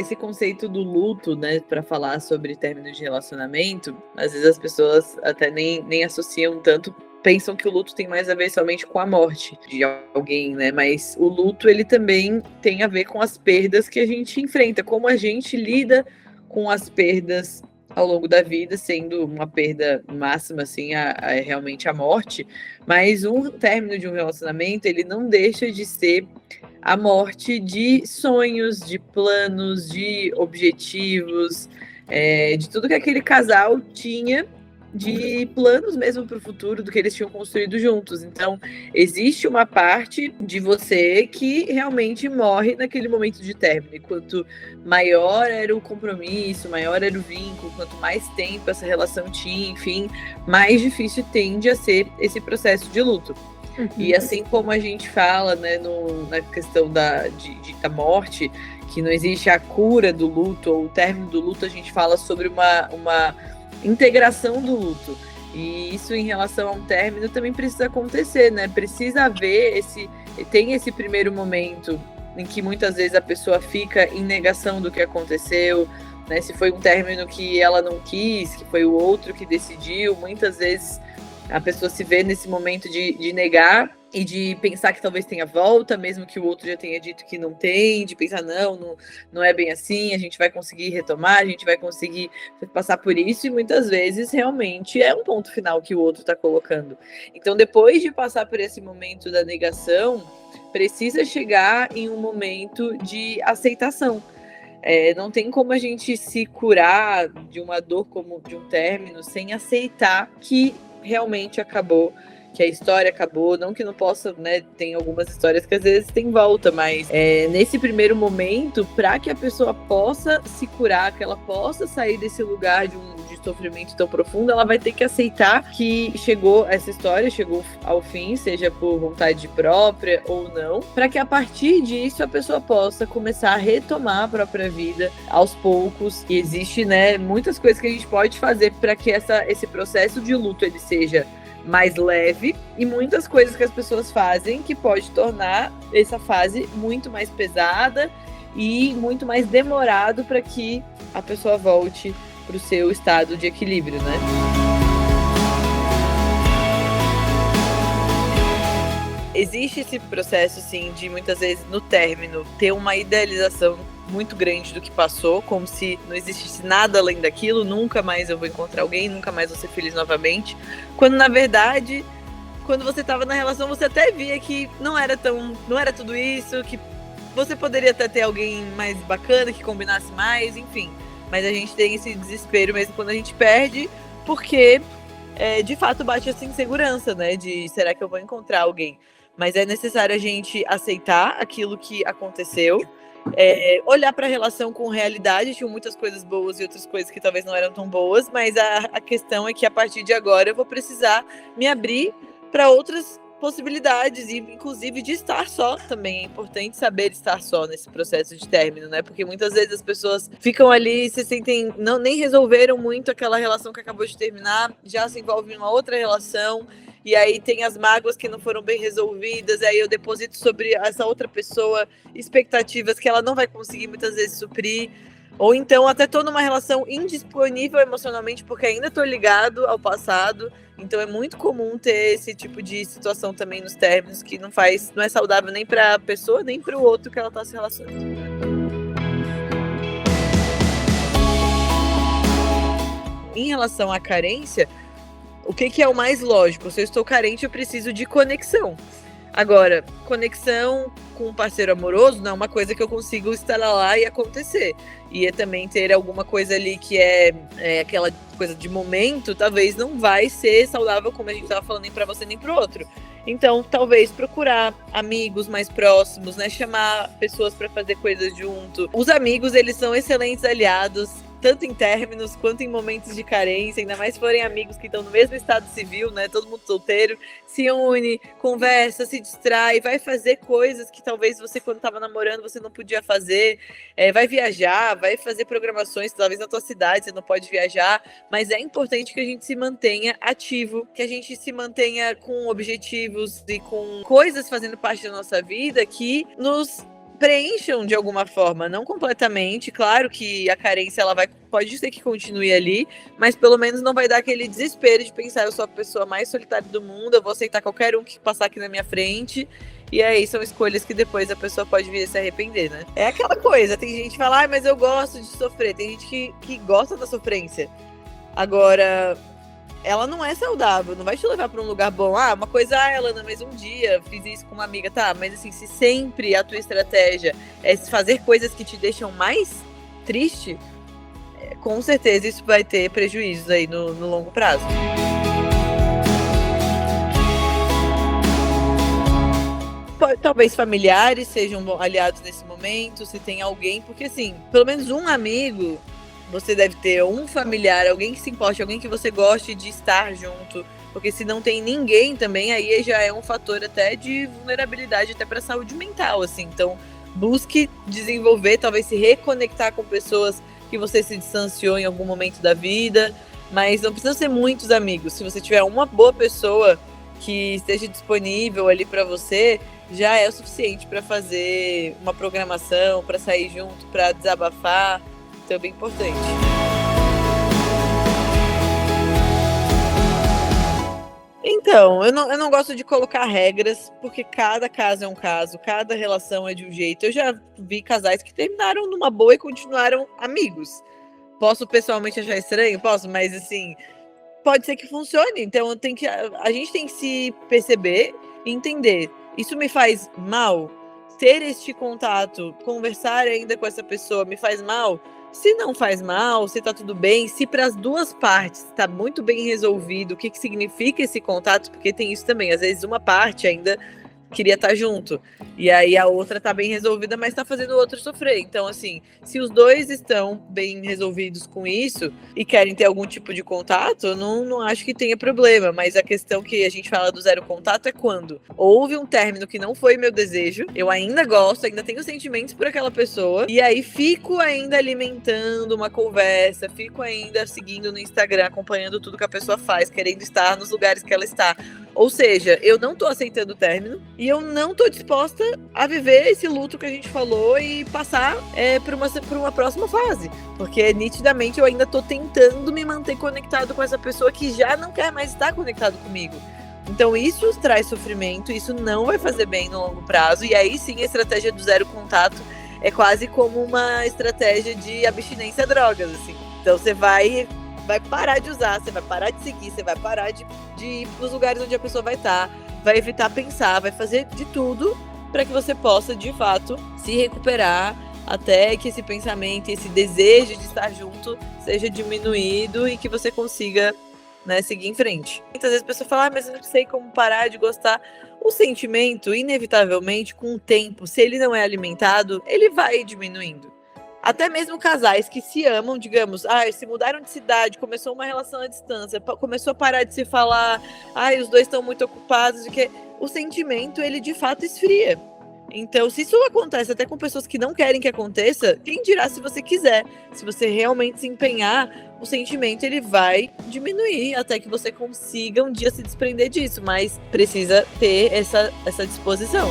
esse conceito do luto, né, para falar sobre término de relacionamento, às vezes as pessoas até nem associam tanto, pensam que o luto tem mais a ver somente com a morte de alguém, né? Mas o luto, ele também tem a ver com as perdas que a gente enfrenta, como a gente lida com as perdas ao longo da vida, sendo uma perda máxima, assim, realmente a morte. Mas um término de um relacionamento, ele não deixa de ser a morte de sonhos, de planos, de objetivos, de tudo que aquele casal tinha, de planos mesmo para o futuro, do que eles tinham construído juntos. Então, existe uma parte de você que realmente morre naquele momento de término. E quanto maior era o compromisso, maior era o vínculo, quanto mais tempo essa relação tinha, enfim, mais difícil tende a ser esse processo de luto. E assim como a gente fala, né, na questão da morte, que não existe a cura do luto ou o término do luto, a gente fala sobre uma integração do luto. E isso em relação a um término também precisa acontecer, né? Precisa haver tem esse primeiro momento em que muitas vezes a pessoa fica em negação do que aconteceu, né? Se foi um término que ela não quis, que foi o outro que decidiu, muitas vezes a pessoa se vê nesse momento de negar e de pensar que talvez tenha volta, mesmo que o outro já tenha dito que não tem, de pensar, não é bem assim, a gente vai conseguir retomar, a gente vai conseguir passar por isso, e muitas vezes realmente é um ponto final que o outro está colocando. Então, depois de passar por esse momento da negação, precisa chegar em um momento de aceitação. Não tem como a gente se curar de uma dor como de um término sem aceitar que realmente acabou, que a história acabou, não que não possa, né, tem algumas histórias que às vezes tem volta, mas nesse primeiro momento, para que a pessoa possa se curar, que ela possa sair desse lugar de sofrimento tão profundo, ela vai ter que aceitar que essa história chegou ao fim, seja por vontade própria ou não, para que a partir disso a pessoa possa começar a retomar a própria vida aos poucos. E existe, né, muitas coisas que a gente pode fazer para que esse processo de luto ele seja mais leve, e muitas coisas que as pessoas fazem que pode tornar essa fase muito mais pesada e muito mais demorado para que a pessoa volte para o seu estado de equilíbrio, né? Existe esse processo, sim, de muitas vezes no término ter uma idealização muito grande do que passou, como se não existisse nada além daquilo, nunca mais eu vou encontrar alguém, nunca mais vou ser feliz novamente, quando na verdade, quando você estava na relação, você até via que não era tudo isso, que você poderia até ter alguém mais bacana, que combinasse mais, enfim, mas a gente tem esse desespero mesmo quando a gente perde, porque de fato bate essa insegurança, né, de será que eu vou encontrar alguém? Mas é necessário a gente aceitar aquilo que aconteceu, olhar para a relação com realidade. Tinham muitas coisas boas e outras coisas que talvez não eram tão boas, mas a questão é que a partir de agora eu vou precisar me abrir para outras possibilidades, e inclusive de estar só também. É importante saber estar só nesse processo de término, né? Porque muitas vezes as pessoas ficam ali e se sentem, nem resolveram muito aquela relação que acabou de terminar, já se envolvem em uma outra relação, e aí tem as mágoas que não foram bem resolvidas, e aí eu deposito sobre essa outra pessoa expectativas que ela não vai conseguir muitas vezes suprir, ou então até tô numa relação indisponível emocionalmente porque ainda tô ligado ao passado. Então é muito comum ter esse tipo de situação também nos términos, que não é saudável nem para a pessoa, nem para o outro que ela está se relacionando. Em relação à carência, o que é o mais lógico? Se eu estou carente, eu preciso de conexão. Agora, conexão com um parceiro amoroso não é uma coisa que eu consigo estar lá e acontecer. E também ter alguma coisa ali que é aquela coisa de momento, talvez não vai ser saudável, como a gente estava falando, nem para você nem para o outro. Então, talvez procurar amigos mais próximos, né? Chamar pessoas para fazer coisas junto. Os amigos, eles são excelentes aliados, tanto em términos quanto em momentos de carência, ainda mais se forem amigos que estão no mesmo estado civil, né? Todo mundo solteiro, se une, conversa, se distrai, vai fazer coisas que talvez você, quando estava namorando, você não podia fazer, vai viajar, vai fazer programações, talvez na tua cidade você não pode viajar, mas é importante que a gente se mantenha ativo, que a gente se mantenha com objetivos e com coisas fazendo parte da nossa vida que nos preencham de alguma forma, não completamente. Claro que a carência ela pode ser que continue ali, mas pelo menos não vai dar aquele desespero de pensar eu sou a pessoa mais solitária do mundo, eu vou aceitar qualquer um que passar aqui na minha frente. E aí são escolhas que depois a pessoa pode vir a se arrepender, né? É aquela coisa, tem gente que fala, mas eu gosto de sofrer. Tem gente que gosta da sofrência. Agora, ela não é saudável, não vai te levar para um lugar bom. Uma coisa, Elana, mas um dia fiz isso com uma amiga, tá? Mas assim, se sempre a tua estratégia é fazer coisas que te deixam mais triste, com certeza isso vai ter prejuízos aí no longo prazo. Talvez familiares sejam aliados nesse momento, se tem alguém, porque assim, pelo menos um amigo, você deve ter um familiar, alguém que se importe, alguém que você goste de estar junto, porque se não tem ninguém também, aí já é um fator até de vulnerabilidade, até para a saúde mental, assim. Então, busque desenvolver, talvez se reconectar com pessoas que você se distanciou em algum momento da vida, mas não precisa ser muitos amigos. Se você tiver uma boa pessoa que esteja disponível ali para você, já é o suficiente para fazer uma programação, para sair junto, para desabafar. Então é bem importante. Então, eu não gosto de colocar regras, porque cada caso é um caso, cada relação é de um jeito. Eu já vi casais que terminaram numa boa e continuaram amigos. Posso pessoalmente achar estranho? Posso, mas assim, pode ser que funcione. Então a gente tem que se perceber e entender. Isso me faz mal? Ter este contato, conversar ainda com essa pessoa me faz mal? Se não faz mal, se tá tudo bem, se para as duas partes está muito bem resolvido, o que significa esse contato? Porque tem isso também, às vezes uma parte ainda queria estar junto. E aí a outra tá bem resolvida, mas tá fazendo o outro sofrer. Então, assim, se os dois estão bem resolvidos com isso e querem ter algum tipo de contato, eu não acho que tenha problema. Mas a questão que a gente fala do zero contato é quando houve um término que não foi meu desejo, eu ainda gosto, ainda tenho sentimentos por aquela pessoa, e aí fico ainda alimentando uma conversa, fico ainda seguindo no Instagram, acompanhando tudo que a pessoa faz, querendo estar nos lugares que ela está. Ou seja, eu não tô aceitando o término e eu não tô disposta a viver esse luto que a gente falou e passar por uma próxima fase. Porque nitidamente eu ainda tô tentando me manter conectado com essa pessoa que já não quer mais estar conectado comigo. Então isso traz sofrimento, isso não vai fazer bem no longo prazo. E aí sim a estratégia do zero contato é quase como uma estratégia de abstinência a drogas, assim. Então você vai parar de usar, você vai parar de seguir, você vai parar de ir nos lugares onde a pessoa vai estar, vai evitar pensar, vai fazer de tudo para que você possa, de fato, se recuperar até que esse pensamento, esse desejo de estar junto seja diminuído e que você consiga, né, seguir em frente. Muitas vezes a pessoa fala, mas eu não sei como parar de gostar. O sentimento, inevitavelmente, com o tempo, se ele não é alimentado, ele vai diminuindo. Até mesmo casais que se amam, digamos, se mudaram de cidade, começou uma relação à distância, começou a parar de se falar, os dois estão muito ocupados, o sentimento, ele de fato esfria. Então, se isso acontece até com pessoas que não querem que aconteça, quem dirá se você quiser? Se você realmente se empenhar, o sentimento ele vai diminuir até que você consiga um dia se desprender disso, mas precisa ter essa disposição.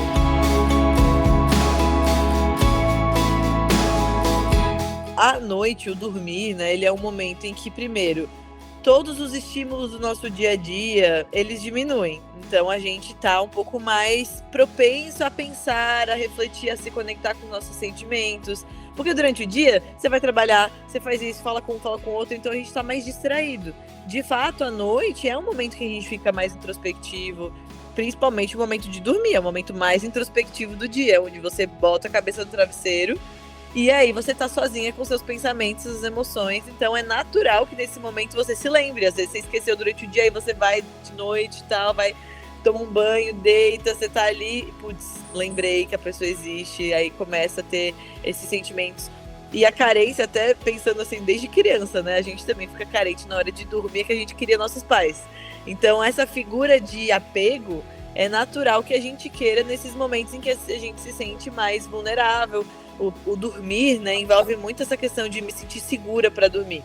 À noite, o dormir, né, ele é um momento em que, primeiro, todos os estímulos do nosso dia a dia, eles diminuem. Então, a gente tá um pouco mais propenso a pensar, a refletir, a se conectar com nossos sentimentos. Porque durante o dia, você vai trabalhar, você faz isso, fala com um, fala com outro, então a gente tá mais distraído. De fato, à noite é um momento que a gente fica mais introspectivo, principalmente o momento de dormir, é o momento mais introspectivo do dia, onde você bota a cabeça no travesseiro e aí você tá sozinha com seus pensamentos, suas emoções, então é natural que nesse momento você se lembre. Às vezes você esqueceu durante o dia, aí você vai de noite e tal, vai tomar um banho, deita, você tá ali, putz, lembrei que a pessoa existe, aí começa a ter esses sentimentos. E a carência, até pensando assim, desde criança, né? A gente também fica carente na hora de dormir, que a gente queria nossos pais. Então essa figura de apego, é natural que a gente queira nesses momentos em que a gente se sente mais vulnerável. O dormir, né, envolve muito essa questão de me sentir segura para dormir.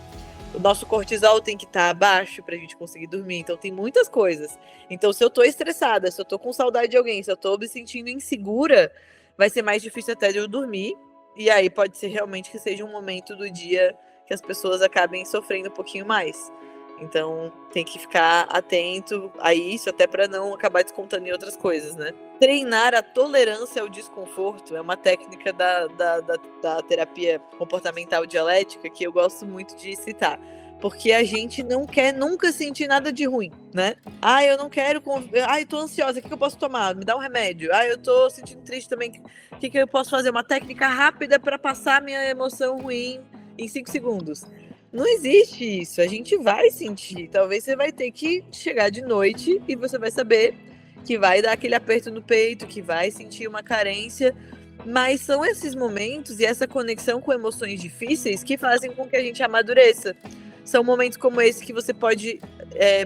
O nosso cortisol tem que estar abaixo para a gente conseguir dormir, então tem muitas coisas. Então, se eu tô estressada, se eu tô com saudade de alguém, se eu tô me sentindo insegura, vai ser mais difícil até de eu dormir. E aí pode ser realmente que seja um momento do dia que as pessoas acabem sofrendo um pouquinho mais. Então tem que ficar atento a isso, até para não acabar descontando em outras coisas, né? Treinar a tolerância ao desconforto é uma técnica da terapia comportamental dialética que eu gosto muito de citar. Porque a gente não quer nunca sentir nada de ruim, né? Eu não quero... eu tô ansiosa, o que eu posso tomar? Me dá um remédio. Eu tô sentindo triste também, o que eu posso fazer? Uma técnica rápida para passar minha emoção ruim em 5 segundos. Não existe isso, a gente vai sentir. Talvez você vai ter que chegar de noite e você vai saber que vai dar aquele aperto no peito, que vai sentir uma carência, mas são esses momentos e essa conexão com emoções difíceis que fazem com que a gente amadureça. São momentos como esse que você pode,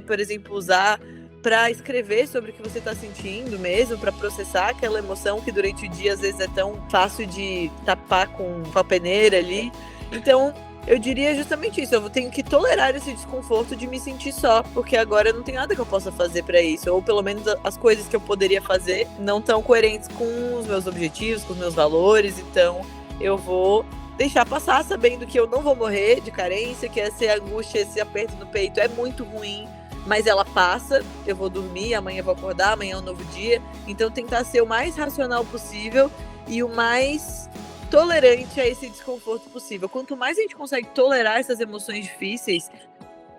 por exemplo, usar para escrever sobre o que você está sentindo mesmo, para processar aquela emoção que durante o dia às vezes é tão fácil de tapar com a peneira ali. Então, eu diria justamente isso, eu tenho que tolerar esse desconforto de me sentir só, porque agora não tem nada que eu possa fazer para isso, ou pelo menos as coisas que eu poderia fazer não estão coerentes com os meus objetivos, com os meus valores, então eu vou deixar passar sabendo que eu não vou morrer de carência, que essa angústia, esse aperto no peito é muito ruim, mas ela passa, eu vou dormir, amanhã eu vou acordar, amanhã é um novo dia, então tentar ser o mais racional possível e o mais tolerante a esse desconforto possível. Quanto mais a gente consegue tolerar essas emoções difíceis,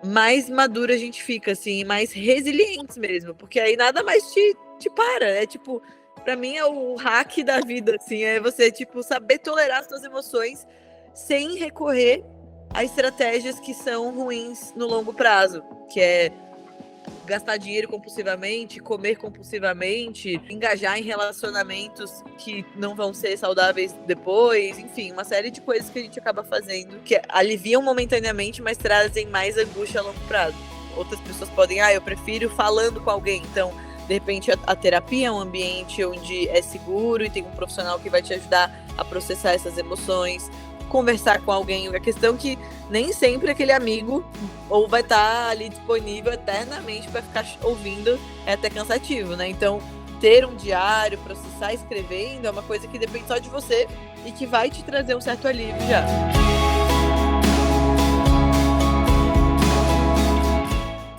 mais madura a gente fica, assim, mais resilientes mesmo, porque aí nada mais te para, é tipo, pra mim é o hack da vida, assim, é você, tipo, saber tolerar as suas emoções sem recorrer a estratégias que são ruins no longo prazo, que é gastar dinheiro compulsivamente, comer compulsivamente, engajar em relacionamentos que não vão ser saudáveis depois, enfim, uma série de coisas que a gente acaba fazendo que aliviam momentaneamente, mas trazem mais angústia a longo prazo. Outras pessoas podem, eu prefiro falando com alguém, então de repente a terapia é um ambiente onde é seguro e tem um profissional que vai te ajudar a processar essas emoções, conversar com alguém. A questão é que nem sempre aquele amigo ou vai estar ali disponível eternamente para ficar ouvindo, é até cansativo, né? Então, ter um diário, processar escrevendo é uma coisa que depende só de você e que vai te trazer um certo alívio já.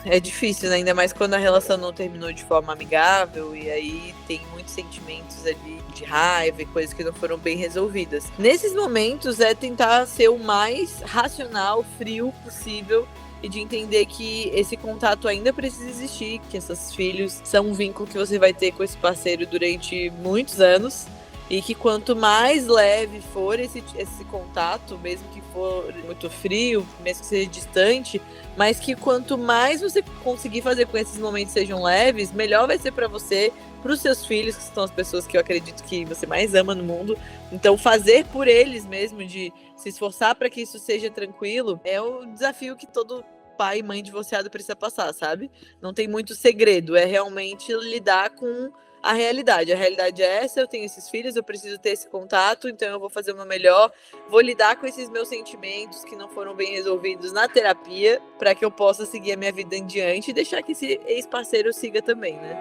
É difícil, né? Ainda mais quando a relação não terminou de forma amigável e aí tem muitos sentimentos ali de raiva e coisas que não foram bem resolvidas. Nesses momentos é tentar ser o mais racional, frio possível e de entender que esse contato ainda precisa existir, que esses filhos são um vínculo que você vai ter com esse parceiro durante muitos anos e que quanto mais leve for esse contato, mesmo que for muito frio, mesmo que seja distante, mas que quanto mais você conseguir fazer com que esses momentos sejam leves, melhor vai ser para você, para os seus filhos, que são as pessoas que eu acredito que você mais ama no mundo. Então, fazer por eles mesmo, de se esforçar para que isso seja tranquilo, é o desafio que todo pai e mãe divorciado precisa passar, sabe? Não tem muito segredo, é realmente lidar com a realidade. A realidade é essa, eu tenho esses filhos, eu preciso ter esse contato, então eu vou fazer o meu melhor, vou lidar com esses meus sentimentos que não foram bem resolvidos na terapia, para que eu possa seguir a minha vida em diante e deixar que esse ex-parceiro siga também, né?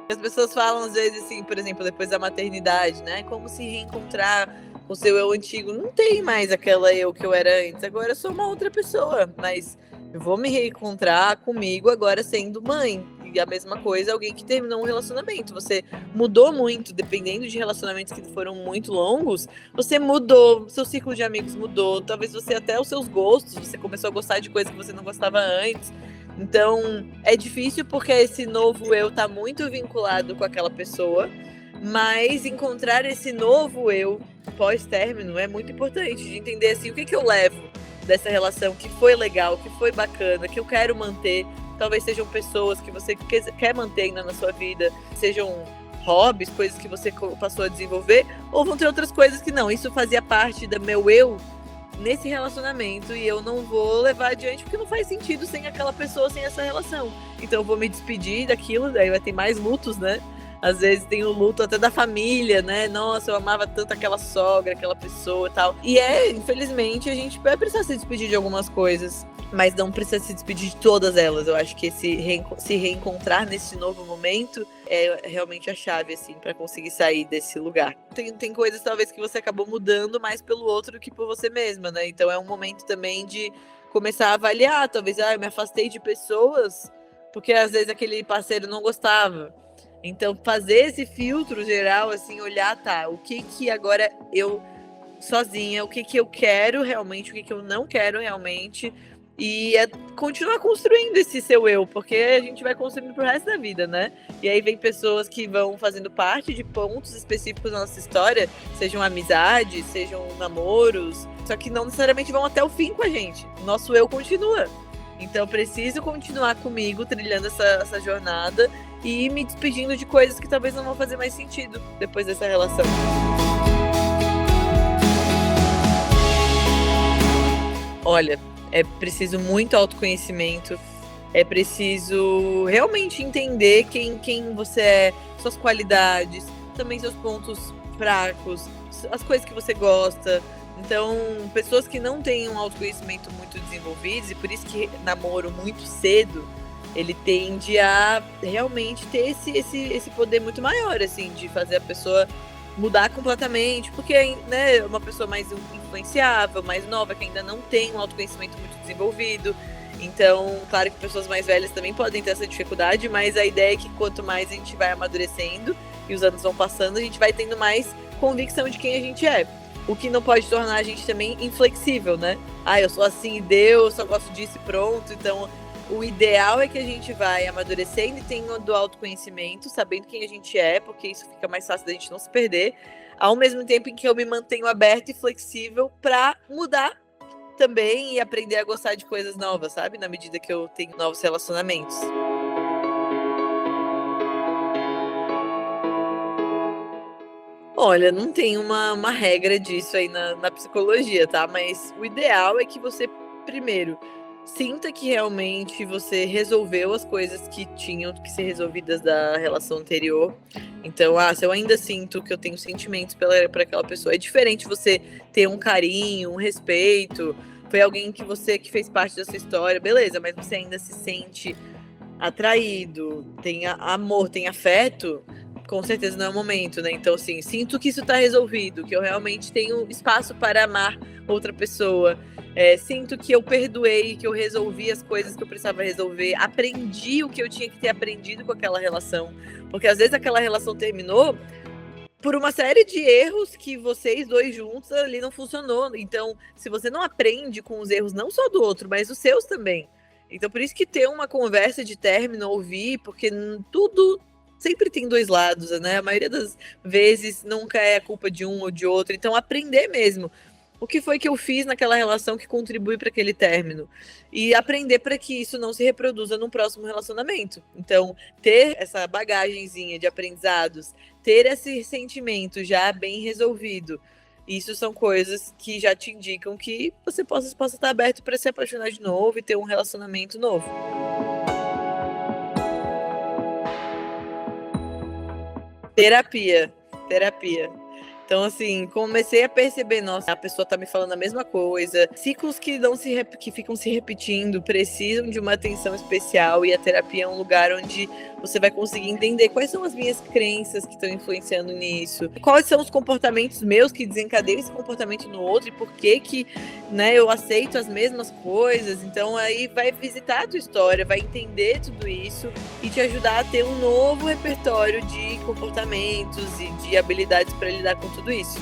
As pessoas falam às vezes assim, por exemplo, depois da maternidade, né? Como se reencontrar com o seu eu antigo. Não tem mais aquela eu que eu era antes, agora eu sou uma outra pessoa, mas eu vou me reencontrar comigo agora sendo mãe. E a mesma coisa, alguém que terminou um relacionamento. Você mudou muito, dependendo de relacionamentos que foram muito longos, você mudou, seu círculo de amigos mudou, talvez você até os seus gostos, você começou a gostar de coisas que você não gostava antes. Então, é difícil porque esse novo eu tá muito vinculado com aquela pessoa, mas encontrar esse novo eu pós-término é muito importante, de entender assim, o que eu levo dessa relação que foi legal, que foi bacana, que eu quero manter. Talvez sejam pessoas que você quer manter ainda na sua vida, sejam hobbies, coisas que você passou a desenvolver, ou vão ter outras coisas que não, isso fazia parte do meu eu nesse relacionamento e eu não vou levar adiante porque não faz sentido sem aquela pessoa, sem essa relação. Então eu vou me despedir daquilo, daí vai ter mais lutos, né? Às vezes tem o luto até da família, né? Nossa, eu amava tanto aquela sogra, aquela pessoa e tal. E infelizmente, a gente vai precisar se despedir de algumas coisas. mas não precisa se despedir de todas elas. Eu acho que se reencontrar nesse novo momento é realmente a chave, assim, para conseguir sair desse lugar. Tem coisas, talvez, que você acabou mudando mais pelo outro do que por você mesma, né? Então é um momento também de começar a avaliar. Talvez, eu me afastei de pessoas porque às vezes aquele parceiro não gostava. Então fazer esse filtro geral, assim, olhar, o que agora eu sozinha, o que eu quero realmente, o que eu não quero realmente, e continuar construindo esse seu eu, porque a gente vai construindo pro resto da vida, né? E aí vem pessoas que vão fazendo parte de pontos específicos da nossa história, sejam amizades, sejam namoros, só que não necessariamente vão até o fim com a gente. O nosso eu continua. Então eu preciso continuar comigo, trilhando essa jornada e me despedindo de coisas que talvez não vão fazer mais sentido depois dessa relação. Olha, é preciso muito autoconhecimento, é preciso realmente entender quem você é, suas qualidades, também seus pontos fracos, as coisas que você gosta. Então, pessoas que não têm um autoconhecimento muito desenvolvido, e por isso que namoro muito cedo, ele tende a realmente ter esse poder muito maior, assim, de fazer a pessoa mudar completamente, porque, né, uma pessoa mais influenciável, mais nova, que ainda não tem um autoconhecimento muito desenvolvido. Então, claro que pessoas mais velhas também podem ter essa dificuldade, mas a ideia é que quanto mais a gente vai amadurecendo e os anos vão passando, a gente vai tendo mais convicção de quem a gente é. O que não pode tornar a gente também inflexível, né? Eu sou assim e deu, eu só gosto disso e pronto. Então, o ideal é que a gente vai amadurecendo e tendo autoconhecimento, sabendo quem a gente é, porque isso fica mais fácil da gente não se perder, ao mesmo tempo em que eu me mantenho aberta e flexível para mudar também e aprender a gostar de coisas novas, sabe? Na medida que eu tenho novos relacionamentos. Olha, não tem uma regra disso aí na psicologia, tá? Mas o ideal é que você, primeiro, sinta que realmente você resolveu as coisas que tinham que ser resolvidas da relação anterior. Então, se eu ainda sinto que eu tenho sentimentos por aquela pessoa, é diferente você ter um carinho, um respeito, foi alguém que fez parte da sua história, beleza, mas você ainda se sente atraído, tem amor, tem afeto, com certeza não é o momento, né? Então, assim, sinto que isso tá resolvido, que eu realmente tenho espaço para amar outra pessoa. Sinto que eu perdoei, que eu resolvi as coisas que eu precisava resolver, aprendi o que eu tinha que ter aprendido com aquela relação. Porque às vezes aquela relação terminou por uma série de erros que vocês dois juntos ali não funcionou. Então, se você não aprende com os erros, não só do outro, mas os seus também. Então, por isso que ter uma conversa de término, ouvir, porque tudo sempre tem dois lados, né? A maioria das vezes nunca é culpa de um ou de outro. Então, aprender mesmo. O que foi que eu fiz naquela relação que contribui para aquele término? E aprender para que isso não se reproduza num próximo relacionamento. Então, ter essa bagagenzinha de aprendizados, ter esse sentimento já bem resolvido, isso são coisas que já te indicam que você possa estar aberto para se apaixonar de novo e ter um relacionamento novo. Terapia. Então, assim, comecei a perceber, nossa, a pessoa tá me falando a mesma coisa. Ciclos que ficam se repetindo, precisam de uma atenção especial, e a terapia é um lugar onde você vai conseguir entender quais são as minhas crenças que estão influenciando nisso, quais são os comportamentos meus que desencadeiam esse comportamento no outro, e por que, né, eu aceito as mesmas coisas. Então, aí vai visitar a tua história, vai entender tudo isso e te ajudar a ter um novo repertório de comportamentos e de habilidades para lidar com tudo isso.